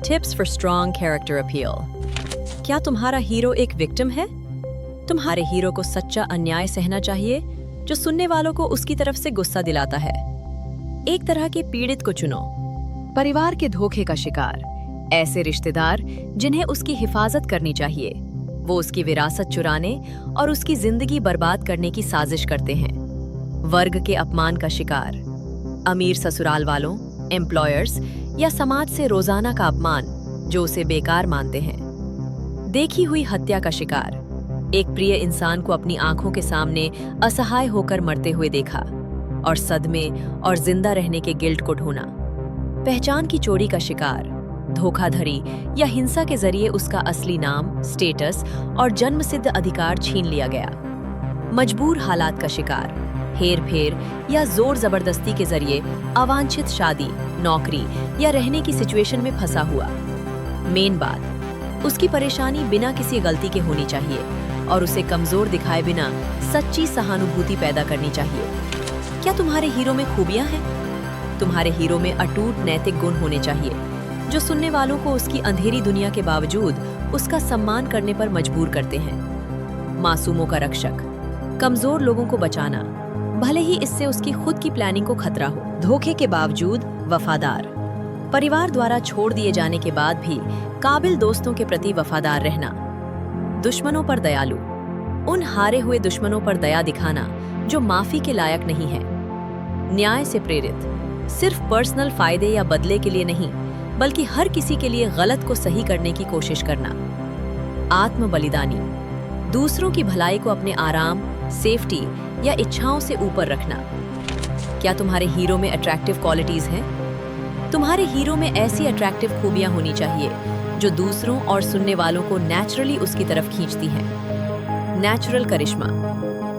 Tips for strong character appeal. क्या तुम्हारा hero एक विक्टिम है? तुम्हारे हीरो को सच्चा अन्याय सहना चाहिए जो सुनने वालों को उसकी तरफ से गुस्सा दिलाता है। एक तरह के पीड़ित को चुनो। परिवार के धोखे का शिकार, ऐसे रिश्तेदार जिन्हें उसकी हिफाजत करनी चाहिए, वो उसकी विरासत चुराने और उसकी जिंदगी बर्बाद करने की साजिश करते हैं। वर्ग के अपमान का शिकार, अमीर ससुराल वालों, एम्प्लॉयर्स या समाज से रोजाना का अपमान जो उसे बेकार मानते हैं। देखी हुई हत्या का शिकार, एक प्रिय इंसान को अपनी आंखों के सामने असहाय होकर मरते हुए देखा और सदमे और जिंदा रहने के गिल्ट को ढूंढा। पहचान की चोरी का शिकार, धोखाधड़ी या हिंसा के जरिए उसका असली नाम, स्टेटस और जन्मसिद्ध अधिकार छीन लिया गया। मजबूर हालात का शिकार, हेर-फेर या जोर जबरदस्ती के जरिए अवांछित शादी, नौकरी या रहने की सिचुएशन में फंसा हुआ। मेन बात, उसकी परेशानी बिना किसी गलती के होनी चाहिए और उसे कमजोर दिखाए बिना सच्ची सहानुभूति पैदा करनी चाहिए। क्या तुम्हारे हीरो में खूबियां हैं? तुम्हारे हीरो में अटूट नैतिक गुण होने चाहिए जो सुनने वालों को उसकी अंधेरी दुनिया के बावजूद उसका सम्मान करने पर मजबूर करते हैं। मासूमों का रक्षक, कमजोर लोगों को बचाना, भले ही इससे उसकी खुद की प्लानिंग को खतरा हो। धोखे के बावजूद वफादार, परिवार द्वारा छोड़ दिए जाने के बाद भी काबिल दोस्तों के प्रति वफादार रहना। दुश्मनों पर दयालु, उन हारे हुए दुश्मनों पर दया दिखाना जो माफी के लायक नहीं है। न्याय से प्रेरित, सिर्फ पर्सनल फायदे या बदले के लिए नहीं बल्कि हर किसी के लिए गलत को सही करने की कोशिश करना। आत्म बलिदानी, दूसरों की भलाई को अपने आराम, सेफ्टी या इच्छाओं से ऊपर रखना। क्या तुम्हारे हीरो में अट्रैक्टिव क्वालिटीज हैं? तुम्हारे हीरो में ऐसी अट्रैक्टिव खूबियां होनी चाहिए जो दूसरों और सुनने वालों को नेचुरली उसकी तरफ खींचती हैं। नेचुरल करिश्मा,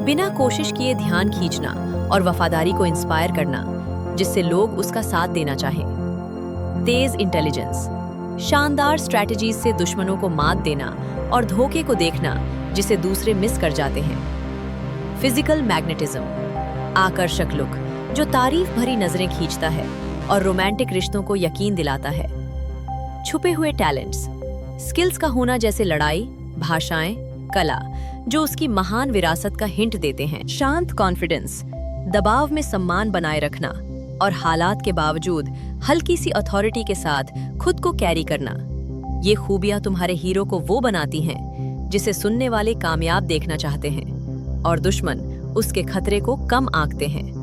बिना कोशिश किए ध्यान खींचना और वफादारी को इंस्पायर करना जिससे लोग उसका साथ देना चाहें। तेज इंटेलिजेंस, शानदार स्ट्रैटेजीज से दुश्मनों को मात देना और धोखे को देखना जिसे दूसरे मिस कर जाते हैं। फिजिकल मैग्नेटिज्म, आकर्षक लुक जो तारीफ भरी नजरें खींचता है और रोमांटिक रिश्तों को यकीन दिलाता है। छुपे हुए टैलेंट्स, स्किल्स का होना जैसे लड़ाई, भाषाएं, कला जो उसकी महान विरासत का हिंट देते हैं। शांत कॉन्फिडेंस, दबाव में सम्मान बनाए रखना और हालात के बावजूद हल्की सी अथॉरिटी के साथ खुद को कैरी करना। ये खूबियां तुम्हारे हीरो को वो बनाती हैं जिसे सुनने वाले कामयाब देखना चाहते हैं और दुश्मन उसके खतरे को कम आंकते हैं।